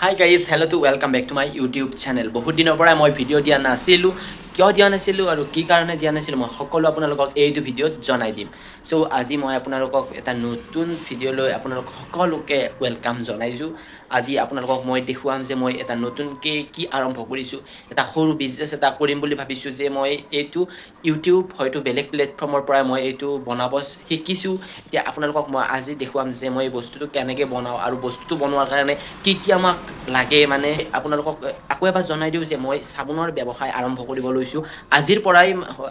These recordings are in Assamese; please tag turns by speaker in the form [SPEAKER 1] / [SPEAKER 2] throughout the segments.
[SPEAKER 1] Hi guys, hello to welcome back to my YouTube channel. বহুত দিনৰ পৰা মই ভিডিঅ' দিয়া নাছিলোঁ কিয় দিয়া নাছিলোঁ আৰু কি কাৰণে দিয়া নাছিলোঁ মই সকলো আপোনালোকক এইটো ভিডিঅ'ত জনাই দিম সো আজি মই আপোনালোকক এটা নতুন ভিডিঅ' লৈ আপোনালোক সকলোকে ওয়েলকাম জনাইছোঁ আজি আপোনালোকক মই দেখুৱাম যে মই এটা নতুনকৈ কি আৰম্ভ কৰিছোঁ এটা সৰু বিজনেছ এটা কৰিম বুলি ভাবিছোঁ যে মই এইটো ইউটিউব হয়তো বেলেগ প্লেটফৰ্মৰ পৰা মই এইটো বনাব শিকিছোঁ এতিয়া আপোনালোকক মই আজি দেখুৱাম যে মই এই বস্তুটো কেনেকৈ বনাওঁ আৰু বস্তুটো বনোৱাৰ কাৰণে কি কি আমাক লাগে মানে আপোনালোকক আকৌ এবাৰ জনাই দিওঁ যে মই চাবোনৰ ব্যৱসায় আৰম্ভ কৰিব লৈছোঁ আজিৰ পৰাই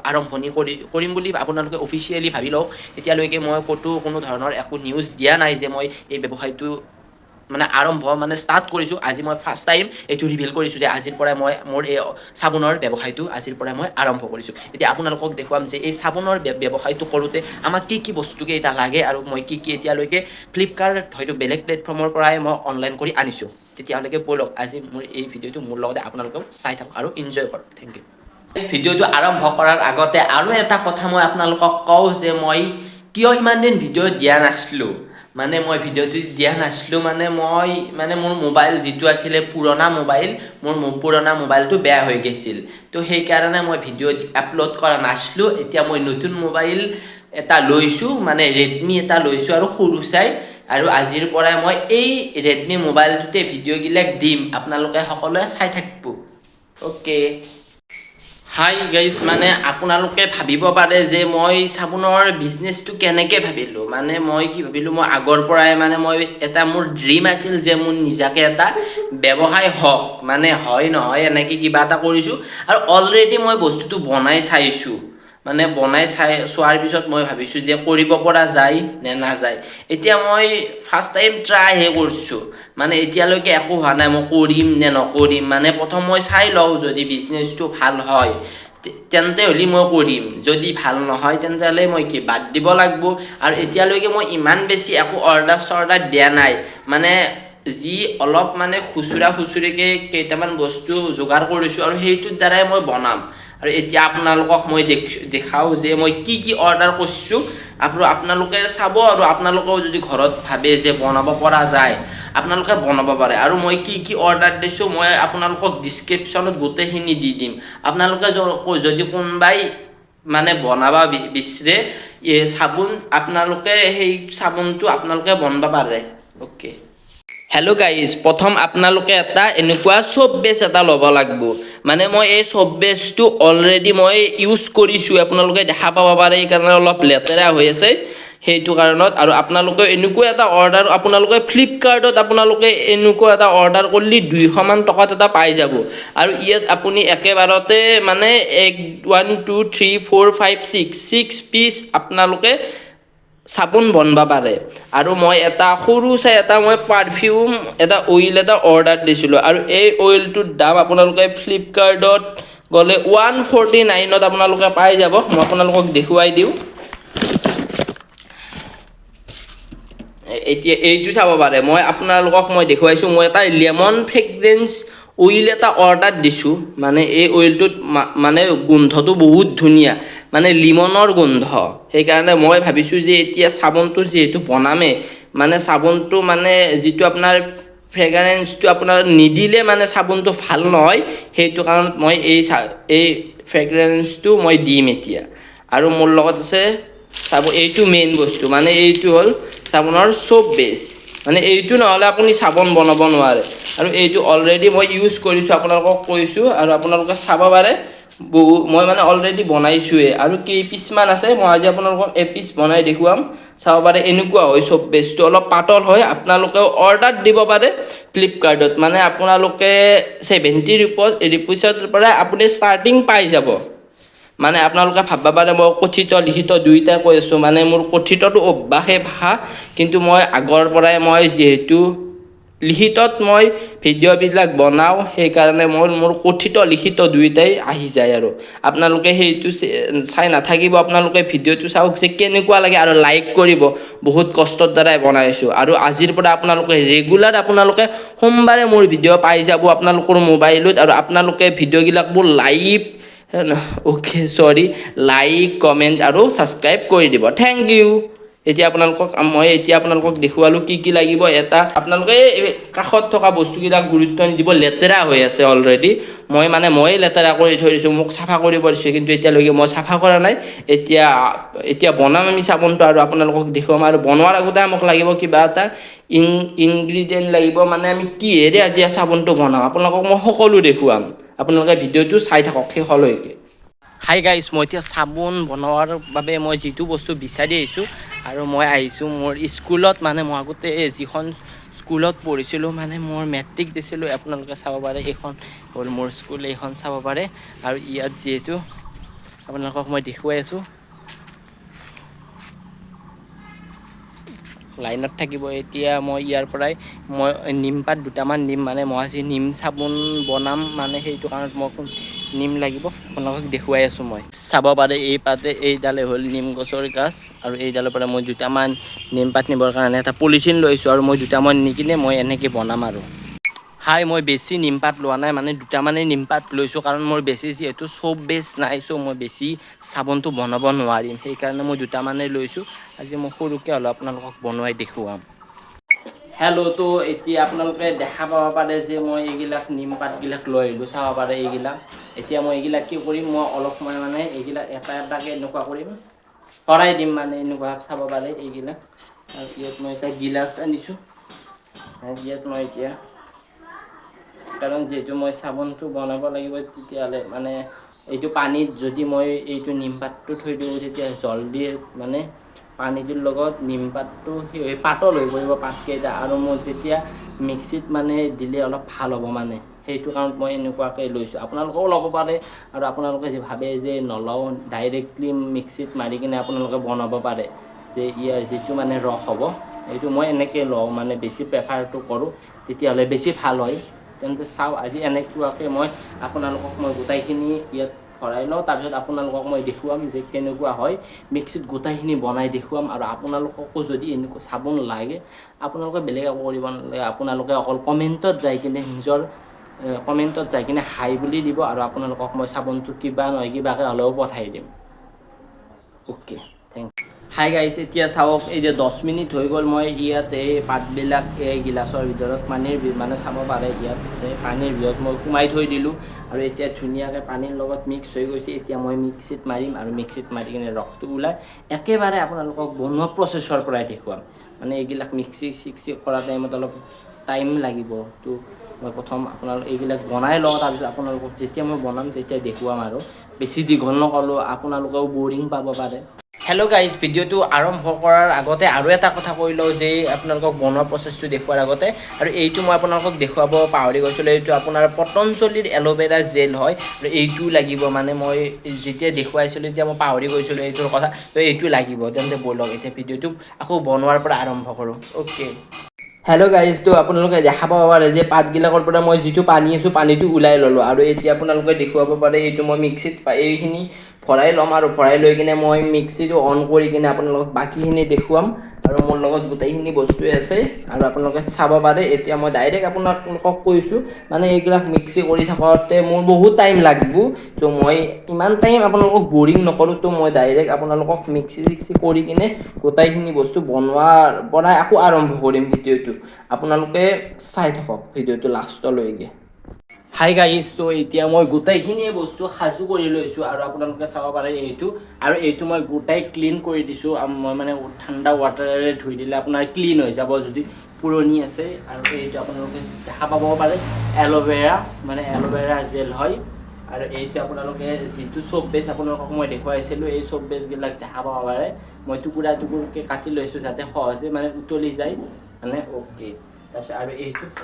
[SPEAKER 1] আৰম্ভণি কৰিম বুলি আপোনালোকে অফিচিয়েলি ভাবি লওক এতিয়ালৈকে মই ক'তো কোনো ধৰণৰ একো নিউজ দিয়া নাই যে মই এই ব্যৱসায়টো মানে আৰম্ভ মানে ষ্টাৰ্ট কৰিছোঁ আজি মই ফাৰ্ষ্ট টাইম এইটো ৰিভিল কৰিছোঁ যে আজিৰ পৰাই মই মোৰ এই চাবোনৰ ব্যৱসায়টো আজিৰ পৰাই মই আৰম্ভ কৰিছোঁ এতিয়া আপোনালোকক দেখুৱাম যে এই চাবোনৰ ব্যৱসায়টো কৰোঁতে আমাক কি কি বস্তুকেইটা লাগে আৰু মই কি কি এতিয়ালৈকে ফ্লিপকাৰ্ট হয়তো বেলেগ প্লেটফৰ্মৰ পৰাই মই অনলাইন কৰি আনিছোঁ তেতিয়ালৈকে ব'লক আজি মোৰ এই ভিডিঅ'টো মোৰ লগতে আপোনালোকেও চাই থাকক আৰু এনজয় কৰক থেংক ইউ ভিডিঅ'টো আৰম্ভ কৰাৰ আগতে আৰু এটা কথা মই আপোনালোকক কওঁ যে মই কিয় ইমান দিন ভিডিঅ' দিয়া নাছিলোঁ মানে মই ভিডিঅ'টো দিয়া নাছিলোঁ মানে মোৰ মোবাইল যিটো আছিলে পুৰণা মোবাইল মোৰ পুৰণা মোবাইলটো বেয়া হৈ গৈছিল তো সেইকাৰণে মই ভিডিঅ' আপলোড কৰা নাছিলোঁ এতিয়া মই নতুন মোবাইল এটা লৈছোঁ মানে ৰেডমি এটা লৈছোঁ আৰু সৰু চাই আৰু আজিৰ পৰাই মই এই ৰেডমি মোবাইলটোতে ভিডিঅ'বিলাক দিম আপোনালোকে সকলোৱে চাই থাকিব অ'কে হাই গাইজ মানে আপোনালোকে ভাবিব পাৰে যে মই চাবোনৰ বিজনেছটো কেনেকৈ ভাবিলোঁ মানে মই কি ভাবিলোঁ মই আগৰ পৰাই মানে মই এটা মোৰ ড্ৰিম আছিল যে মোৰ নিজাকৈ এটা ব্যৱসায় হওক মানে হয় নহয় এনেকৈ কিবা এটা কৰিছোঁ আৰু অলৰেডি মই বস্তুটো বনাই চাইছোঁ মানে বনাই চোৱাৰ পিছত মই ভাবিছোঁ যে কৰিব পৰা যায় নে নাযায় এতিয়া মই ফাৰ্ষ্ট টাইম ট্ৰাইহে কৰিছোঁ মানে এতিয়ালৈকে একো হোৱা নাই মই কৰিম নে নকৰিম মানে প্ৰথম মই চাই লওঁ যদি বিজনেছটো ভাল হয় তেন্তে হ'লে মই কৰিম যদি ভাল নহয় তেন্তে হ'লে মই কি বাদ দিব লাগিব আৰু এতিয়ালৈকে মই ইমান বেছি একো অৰ্ডাৰ দিয়া নাই মানে যি অলপ মানে খুচুৰাকৈ কেইটামান বস্তু যোগাৰ কৰিছোঁ আৰু সেইটোৰ দ্বাৰাই মই বনাম আৰু এতিয়া আপোনালোকক মই দেখাওঁ যে মই কি কি অৰ্ডাৰ কৰিছোঁ আৰু আপোনালোকে চাব আৰু আপোনালোকেও যদি ঘৰত ভাবে যে বনাব পৰা যায় আপোনালোকে বনাব পাৰে আৰু মই কি কি অৰ্ডাৰ দিছোঁ মই আপোনালোকক ডিছক্ৰিপশ্যনত গোটেইখিনি দি দিম আপোনালোকে যদি কোনোবাই মানে বনাব বিচাৰে এই চাবোন আপোনালোকে সেই চাবোনটো আপোনালোকে বনাব পাৰে অ'কে হেল্ল' গাইজ প্ৰথম আপোনালোকে এটা এনেকুৱা চব বেচ এটা ল'ব লাগিব মানে মই এই চব বেচটো অলৰেডি মই ইউজ কৰিছোঁ আপোনালোকে দেখা পাব পাৰে এইকাৰণে অলপ লেতেৰা হৈ আছে সেইটো কাৰণত আৰু আপোনালোকে এনেকুৱা এটা অৰ্ডাৰ আপোনালোকে ফ্লিপকাৰ্টত আপোনালোকে এনেকুৱা এটা অৰ্ডাৰ কৰিলে 200 মান টকাত এটা পাই যাব আৰু ইয়াত আপুনি একেবাৰতে মানে 1 2 3 4 5 6 পিচ আপোনালোকে চাবোন বনাব পাৰে আৰু মই এটা সৰু চাই এটা মই পাৰফিউম এটা অইল এটা অৰ্ডাৰ দিছিলোঁ আৰু এই অইলটোৰ দাম আপোনালোকে ফ্লিপকাৰ্টত গ'লে 149ত আপোনালোকে পাই যাব মই আপোনালোকক দেখুৱাই দিওঁ এতিয়া এইটো চাব পাৰে মই আপোনালোকক মই দেখুৱাইছোঁ মই এটা লেমন ফ্ৰেগ্ৰেন্স অইল এটা অৰ্ডাৰ দিছোঁ মানে এই অইলটোত মানে গোন্ধটো বহুত ধুনীয়া মানে লিমনৰ গোন্ধ সেইকাৰণে মই ভাবিছোঁ যে এতিয়া চাবোনটো যিহেতু বনামে মানে চাবোনটো মানে যিটো আপোনাৰ ফ্ৰেগ্ৰেন্সটো আপোনাৰ নিদিলে মানে চাবোনটো ভাল নহয় সেইটো কাৰণত মই এই ফ্ৰেগ্ৰেন্সটো মই দিম এতিয়া আৰু মোৰ লগত আছে চাবোন এইটো মেইন বস্তু মানে এইটো হ'ল চাবোনৰ চব বেছ মানে এইটো নহ'লে আপুনি চাবোন বনাব নোৱাৰে আৰু এইটো অলৰেডি মই ইউজ কৰিছোঁ আপোনালোকক কৈছোঁ আৰু আপোনালোকে চাব পাৰে মই মানে অলৰেডি বনাইছোঁৱে আৰু কেইপিচমান আছে মই আজি আপোনালোকক এপিচ বনাই দেখুৱাম চাব পাৰে এনেকুৱা হয় চব বেছটো অলপ পাতল হয় আপোনালোকেও অৰ্ডাৰ দিব পাৰে ফ্লিপকাৰ্টত মানে আপোনালোকে 70 ৰুপিছৰ পৰা আপুনি ষ্টাৰ্টিং পাই যাব মানে আপোনালোকে ভাবিব পাৰে মই কথিত লিখিত দুইটা কৈ আছোঁ মানে মোৰ কথিতটো অভ্যাসে ভাষা কিন্তু মই আগৰ পৰাই মই যিহেতু লিখিতত মই ভিডিঅ'বিলাক বনাওঁ সেইকাৰণে মোৰ কথিত লিখিত দুইটাই আহি যায় আৰু আপোনালোকে সেইটো চাই নাথাকিব আপোনালোকে ভিডিঅ'টো চাওক যে কেনেকুৱা লাগে আৰু লাইক কৰিব বহুত কষ্টৰ দ্বাৰাই বনাইছোঁ আৰু আজিৰ পৰা আপোনালোকে ৰেগুলাৰ আপোনালোকে সোমবাৰে মোৰ ভিডিঅ' পাই যাব আপোনালোকৰ মোবাইলত আৰু আপোনালোকে ভিডিঅ'বিলাকবোৰ লাইক কমেণ্ট আৰু ছাবস্ক্ৰাইব কৰি দিব থেংক ইউ
[SPEAKER 2] এতিয়া আপোনালোকক দেখুৱালোঁ কি লাগিব। এটা আপোনালোকে কাষত থকা বস্তুকেইটাক গুৰুত্ব নিদিব, লেতেৰা হৈ আছে অলৰেডি। ময়ে লেতেৰা কৰি থৈ দিছোঁ, মোক চাফা কৰিব দিছে, কিন্তু এতিয়ালৈকে মই চাফা কৰা নাই। এতিয়া বনাম আমি চাবোনটো আৰু আপোনালোকক দেখুৱাম। আৰু বনোৱাৰ আগতে আমাক লাগিব কিবা এটা ইনগ্ৰিডিয়েণ্ট লাগিব, মানে আমি কিহেৰে আজি চাবোনটো বনাওঁ আপোনালোকক মই সকলো দেখুৱাম। আপোনালোকে ভিডিঅ'টো চাই থাকক শেষলৈকে।
[SPEAKER 1] হাই গাইজ, মই এতিয়া চাবোন বনোৱাৰ বাবে মই যিটো বস্তু বিচাৰি আহিছোঁ, আৰু মই আহিছোঁ মোৰ স্কুলত। মানে মই আগতে যিখন স্কুলত পঢ়িছিলোঁ, মানে মোৰ মেট্ৰিক দিছিলোঁ, আপোনালোকে চাব পাৰে। এইখন হ'ল মোৰ স্কুল, এইখন চাব পাৰে। আৰু ইয়াত যিহেতু আপোনালোকক মই দেখুৱাই আছোঁ, লাইনত থাকিব। এতিয়া মই ইয়াৰ পৰাই নিমপাত দুটামান নিম, মানে মই আজি নিম চাবোন বনাম, মানে সেইটো কাৰণত মই নিম লাগিব, আপোনালোকক দেখুৱাই আছোঁ। মই চাব পাৰে এইডালে হ'ল নিম গছৰ গাছ, আৰু এইডালৰ পৰা মই দুটামান নিমপাত নিবৰ কাৰণে এটা পলিথিন লৈছোঁ, আৰু মই দুটামান নি কিনে মই এনেকৈ বনাম। আৰু মই বেছি নিমপাত লোৱা নাই, মানে দুটামানেই নিমপাত লৈছোঁ, কাৰণ মোৰ বেছি যিহেতু চব বেচ নাই, মই বেছি চাবোনটো বনাব নোৱাৰিম, সেইকাৰণে মই দুটামানেই লৈছোঁ। আজি মই সৰুকৈ হ'লেও আপোনালোকক বনোৱাই দেখুৱাম। হেল্ল', তো এতিয়া আপোনালোকে দেখা পাব পাৰে যে মই এইবিলাক নিমপাতবিলাক লৈ আহিলোঁ, চাব পাৰে এইবিলাক। এতিয়া মই এইবিলাক কি কৰিম, মই অলপ সময় মানে এইবিলাক এটা এটাকৈ এনেকুৱা কৰিম, ভৰাই দিম, মানে এনেকুৱা চাব পাৰে এইবিলাক। আৰু ইয়াত মই এটা গিলাচ আনিছোঁ, ইয়াত মই এতিয়া, কাৰণ যিহেতু মই চাবোনটো বনাব লাগিব, তেতিয়াহ'লে মানে এইটো পানীত যদি মই এইটো নিমপাতটো থৈ দিওঁ, তেতিয়া জলদি মানে পানীটোৰ লগত নিমপাতটো পাতল হৈ পৰিব পাতকেইটা, আৰু মোৰ যেতিয়া মিক্সিত মানে দিলে অলপ ভাল হ'ব, মানে সেইটো কাৰণত মই এনেকুৱাকৈ লৈছোঁ। আপোনালোকেও ল'ব পাৰে, আৰু আপোনালোকে যে ভাবে যে নলওঁ, ডাইৰেক্টলি মিক্সিত মাৰি কিনে আপোনালোকে বনাব পাৰে, যে ইয়াৰ যিটো মানে ৰস হ'ব, এইটো মই এনেকৈ লওঁ, মানে বেছি প্ৰেফাৰটো কৰোঁ, তেতিয়াহ'লে বেছি ভাল হয়। তেন্তে চাওঁ, আজি এনেকুৱাকৈ মই আপোনালোকক গোটেইখিনি ইয়াত ভৰাই লওঁ, তাৰপিছত আপোনালোকক মই দেখুৱাম যে কেনেকুৱা হয়। মিক্সিত গোটেইখিনি বনাই দেখুৱাম। আৰু আপোনালোককো যদি এনেকুৱা চাবোন লাগে, আপোনালোকে বেলেগ একো কৰিব নালাগে, আপোনালোকে অকল কমেণ্টত যাই কিনে হাই বুলি দিব, আৰু আপোনালোকক মই চাবোনটো কিবা নহয় কিবাকৈ হ'লেও পঠাই দিম। Okay, thank U. Hi guys, এতিয়া চাওক, এই যে 10 মিনিট হৈ গ'ল, মই ইয়াত এই পাতবিলাক এই গিলাচৰ ভিতৰত মানে চাব পাৰে, ইয়াত আছে পানীৰ ভিতৰত মই সোমাই থৈ দিলোঁ, আৰু এতিয়া ধুনীয়াকৈ পানীৰ লগত মিক্স হৈ গৈছে। এতিয়া মই মিক্সিত মাৰিম, আৰু মিক্সিত মাৰি কিনে ৰসটো ওলাই একেবাৰে আপোনালোকক বনোৱা প্ৰচেছৰ পৰাই দেখুৱাম। মানে এইবিলাক মিক্সি কৰা টাইমত অলপ টাইম লাগিব, তো মই প্ৰথম এইবিলাক বনাই লওঁ, তাৰপিছত আপোনালোকক যেতিয়া মই বনাম তেতিয়া দেখুৱাম। আৰু বেছি দীঘল নকৰোঁ, আপোনালোকেও বৰিং পাব পাৰে। হেল্ল' গাইজ, ভিডিঅ'টো আৰম্ভ কৰাৰ আগতে আৰু এটা কথা কৈ লওঁ, যে আপোনালোকক বনোৱা প্ৰচেছটো দেখুৱাৰ আগতে, আৰু এইটো মই আপোনালোকক দেখুৱাব পাহৰি গৈছিলোঁ, এইটো আপোনাৰ পতঞ্জলীৰ এল'ভেৰা জেল হয়, আৰু এইটো লাগিব। মানে মই যেতিয়া দেখুৱাইছিলোঁ তেতিয়া মই পাহৰি গৈছিলোঁ এইটোৰ কথা, তো এইটো লাগিব। তেন্তে ব'লক এতিয়া ভিডিঅ'টো আকৌ বনোৱাৰ পৰা আৰম্ভ কৰোঁ। অ'কে, হেল্ল' গাইজ, তো আপোনালোকে দেখা পাব পাৰে যে পাতবিলাকৰ পৰা মই যিটো পানী আছোঁ, পানীটো ওলাই ল'লোঁ, আৰু এতিয়া আপোনালোকে দেখুৱাব পাৰে এইটো মই মিক্সিত এইখিনি ভৰাই ল'ম, আৰু ভৰাই লৈ কিনে মই মিক্সিটো অন কৰি কিনে আপোনালোকক বাকীখিনি দেখুৱাম। আৰু মোৰ লগত গোটেইখিনি বস্তুৱে আছে, আৰু আপোনালোকে চাব পাৰে। এতিয়া মই ডাইৰেক্ট আপোনালোকক কৈছোঁ, মানে এইবিলাক মিক্সি কৰি থাকোঁতে মোৰ বহুত টাইম লাগিব, তো মই ইমান টাইম আপোনালোকক বৰিং নকৰোঁ, তো মই ডাইৰেক্ট আপোনালোকক মিক্সি কৰি কিনে গোটেইখিনি বস্তু বনাই আকৌ আৰম্ভ কৰিম ভিডিঅ'টো। আপোনালোকে চাই থাকক ভিডিঅ'টো লাষ্টলৈকে। হাই গাইজ, তো এতিয়া মই গোটেইখিনিয়ে বস্তু সাজু কৰি লৈছোঁ, আৰু আপোনালোকে চাব পাৰে এইটো মই গোটাই ক্লিন কৰি দিছোঁ। মই মানে ঠাণ্ডা ৱাটাৰেৰে ধুই দিলে আপোনাৰ ক্লিন হৈ যাব যদি পুৰণি আছে। আৰু এইটো আপোনালোকে দেখা পাব পাৰে এল'ভেৰা জেল হয়। আৰু এইটো আপোনালোকে যিটো চ'প বেচ আপোনালোকক মই দেখুৱাইছিলোঁ, এই চ'প বেচবিলাক দেখা পাব পাৰে। মই টুকুৰাকৈ কাটি লৈছোঁ, যাতে সহজে মানে উতলি যায়, মানে অ'কে। তাৰপিছত আৰু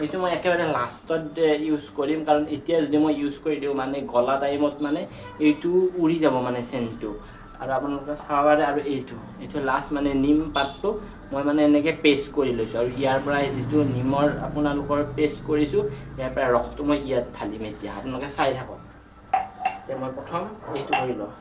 [SPEAKER 1] এইটো মই একেবাৰে লাষ্টত ইউজ কৰিম, কাৰণ এতিয়া যদি মই ইউজ কৰি দিওঁ, মানে গলা টাইমত মানে এইটো উৰি যাব, মানে চেণ্টটো। আৰু আপোনালোকে চাব পাৰে, আৰু এইটো লাষ্ট মানে নিম পাতটো মই মানে এনেকৈ পেষ্ট কৰি লৈছোঁ, আৰু ইয়াৰ পৰাই যিটো নিমৰ আপোনালোকৰ পেষ্ট কৰিছোঁ, ইয়াৰ পৰা ৰসটো মই ইয়াত ঢালিম। এতিয়া আপোনালোকে চাই থাকক। এতিয়া মই প্ৰথম এইটো কৰি লওঁ।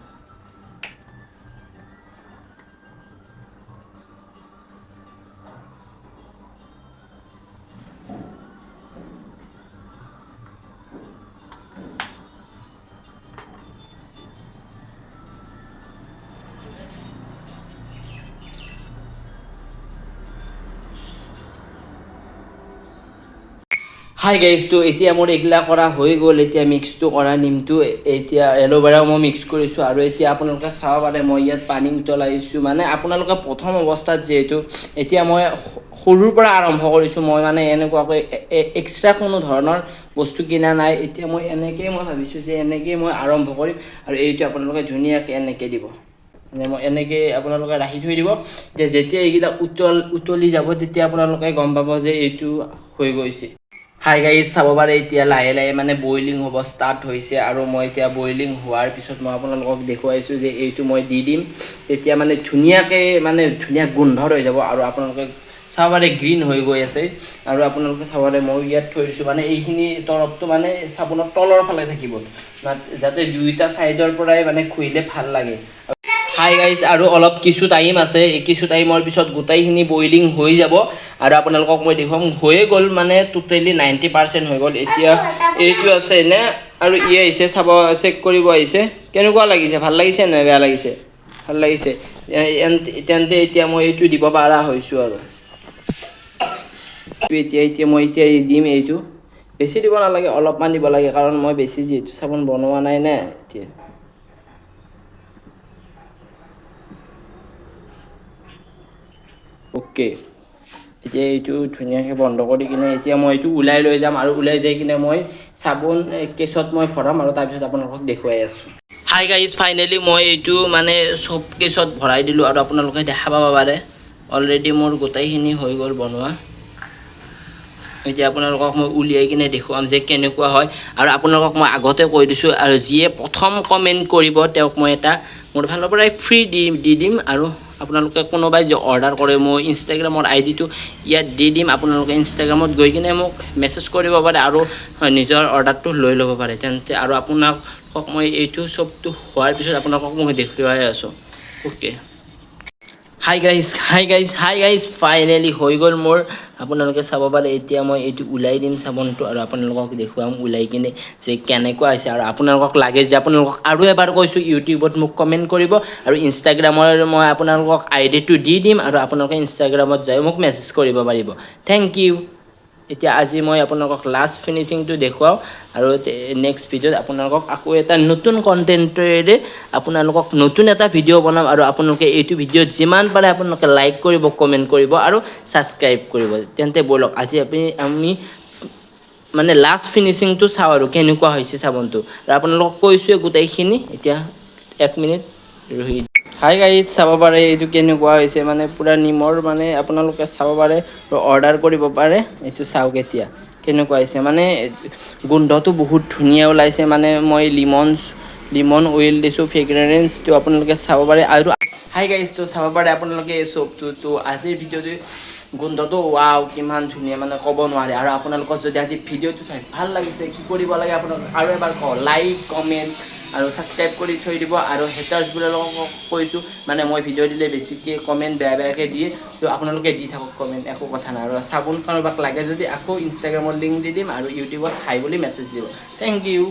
[SPEAKER 2] হাই গাইজ, তো এতিয়া মোৰ এইগিলা কৰা হৈ গ'ল। এতিয়া মিক্সটো কৰা নিমটো এতিয়া এল'ভেৰাও মই মিক্স কৰিছোঁ আৰু এতিয়া আপোনালোকে চাব পাৰে মই ইয়াত পানী উতলাইছোঁ। মানে আপোনালোকে প্ৰথম অৱস্থাত যিহেতু এতিয়া মই সৰুৰ পৰা আৰম্ভ কৰিছোঁ, মই মানে এনেকুৱাকৈ এক্সট্ৰা কোনো ধৰণৰ বস্তু কিনা নাই। এতিয়া মই এনেকৈয়ে মই ভাবিছোঁ যে এনেকৈয়ে মই আৰম্ভ কৰিম আৰু এইটো আপোনালোকে ধুনীয়াকৈ এনেকৈ দিব। মানে মই এনেকৈ আপোনালোকে ৰাখি থৈ দিব, যে যেতিয়া এইকেইটা উতলি যাব তেতিয়া আপোনালোকে গম পাব যে এইটো হৈ গৈছে। হাই গাইজ, চাব পাৰে এতিয়া লাহে লাহে মানে বইলিং হ'ব ষ্টাৰ্ট হৈছে আৰু মই এতিয়া বইলিং হোৱাৰ পিছত মই আপোনালোকক দেখুৱাইছোঁ যে এইটো মই দি দিম। তেতিয়া মানে ধুনীয়াকৈ মানে ধুনীয়া গোন্ধ হৈ যাব আৰু আপোনালোকে চাব পাৰে গ্ৰীণ হৈ গৈ আছে। আৰু আপোনালোকে চাব পাৰে মই ইয়াত থৈ দিছোঁ, মানে এইখিনি তৰফটো মানে চাবোনৰ তলৰ ফালে থাকিব, যাতে দুয়োটা ছাইডৰ পৰাই মানে খুইলে ভাল লাগে। হাই গাইজ, আৰু অলপ কিছু টাইম আছে, কিছু টাইমৰ পিছত গোটেইখিনি বইলিং হৈ যাব আৰু আপোনালোকক মই দেখুৱাম। হৈয়ে গ'ল, মানে টোটেলি 90% হৈ গ'ল। এতিয়া এইটো আছে নে আৰু ই আহিছে চাব, চেক কৰিব আহিছে। কেনেকুৱা লাগিছে? ভাল লাগিছে নে বেয়া লাগিছে? ভাল লাগিছে। তেন্তে এতিয়া মই এইটো দিব পৰা হৈছোঁ আৰু এতিয়া মই দিম। এইটো বেছি দিব নালাগে, অলপমান দিব লাগে, কাৰণ মই বেছি যিহেতু চাবোন বনোৱা নাই নে। এতিয়া অ'কে, এতিয়া এইটো ধুনীয়াকৈ বন্ধ কৰি কিনে এতিয়া মই এইটো ওলাই লৈ যাম আৰু ওলাই যাই কিনে মই চাবোন কেছত মই ভৰাম আৰু তাৰপিছত আপোনালোকক দেখুৱাই আছোঁ। হাই গাইজ, ফাইনেলি মই এইটো মানে চব কেছত ভৰাই দিলোঁ আৰু আপোনালোকে দেখা পাব পাৰে অলৰেডি মোৰ গোটেইখিনি হৈ গ'ল বনোৱা। এতিয়া আপোনালোকক মই উলিয়াই কিনে দেখুৱাম যে কেনেকুৱা হয়। আৰু আপোনালোকক মই আগতে কৈ দিছোঁ, আৰু যিয়ে প্ৰথম কমেণ্ট কৰিব তেওঁক মই এটা মোৰ ফালৰ পৰাই ফ্ৰী দি দিম। আৰু আপোনালোকে কোনোবাই যে অৰ্ডাৰ কৰে, মই ইনষ্টাগ্ৰামৰ আইডিটো ইয়াত দি দিম। আপোনালোকে ইনষ্টাগ্ৰামত গৈ কিনে মোক মেছেজ কৰিব পাৰে আৰু নিজৰ অৰ্ডাৰটো লৈ ল'ব পাৰে। তেন্তে আৰু আপোনালোকক মই এইটো চবটো হোৱাৰ পিছত আপোনালোকক মই দেখুৱাই আছোঁ। অ'কে, হাই গাইজ, ফাইনেলি হৈ গ'ল মোৰ। আপোনালোকে চাব পাৰে এতিয়া মই এইটো ওলাই দিম চাবোনটো আৰু আপোনালোকক দেখুৱাম ওলাই কিনে যে কেনেকুৱা হৈছে। আৰু আপোনালোকক লাগে যে আপোনালোকক আৰু এবাৰ কৈছোঁ, ইউটিউবত মোক কমেণ্ট কৰিব আৰু ইনষ্টাগ্ৰামৰ মই আপোনালোকক আইডিটো দি দিম আৰু আপোনালোকে ইনষ্টাগ্ৰামত যাই মোক মেছেজ কৰিব পাৰিব। Thank you. এতিয়া আজি মই আপোনালোকক লাষ্ট ফিনিচিংটো দেখুৱাওঁ আৰু নেক্সট ভিডিঅ'ত আপোনালোকক আকৌ এটা নতুন কণ্টেণ্টেৰে আপোনালোকক নতুন এটা ভিডিঅ' বনাম। আৰু আপোনালোকে এইটো ভিডিঅ'ত যিমান পাৰে আপোনালোকে লাইক কৰিব, কমেণ্ট কৰিব আৰু ছাবস্ক্ৰাইব কৰিব। তেন্তে ব'লক আজি আমি মানে লাষ্ট ফিনিচিংটো চাওঁ আৰু কেনেকুৱা হৈছে চাবোনটো। আৰু আপোনালোকক কৈছোঁৱে গোটেইখিনি। এতিয়া 1 মিনিট ৰহি। হাই গাইজ, চাব পাৰে এইটো কেনেকুৱা হৈছে, মানে পূৰা নিমৰ মানে আপোনালোকে চাব পাৰে অৰ্ডাৰ কৰিব পাৰে। এইটো চাওক এতিয়া কেনেকুৱা হৈছে, মানে গোন্ধটো বহুত ধুনীয়া ওলাইছে। মানে মই লিমন অইল দিছোঁ, ফ্ৰেগ্ৰেন্সটো আপোনালোকে চাব পাৰে। আৰু হাই গাইজ, তো চাব পাৰে আপোনালোকে এই চবটো। তো আজিৰ ভিডিঅ'টো গোন্ধটো ৱাও কিমান ধুনীয়া, মানে ক'ব নোৱাৰে। আৰু আপোনালোকৰ যদি আজি ভিডিঅ'টো চাই ভাল লাগিছে, কি কৰিব লাগে আপোনালোকে আৰু এবাৰ কওঁ, লাইক, কমেণ্ট আৰু ছাবস্ক্ৰাইব কৰি থৈ দিব। আৰু হেটাৰ্ছবিলাকক কৈছোঁ, মানে মই ভিডিঅ' দিলে বেছিকৈ কমেণ্ট বেয়াকৈ দিয়ে, তো আপোনালোকে দি থাকক কমেণ্ট, একো কথা নাই। আৰু চাবোন কাৰোবাক লাগে যদি আকৌ ইনষ্টাগ্ৰামৰ লিংক দি দিম আৰু ইউটিউবত হাই বুলি মেছেজ দিব। Thank U.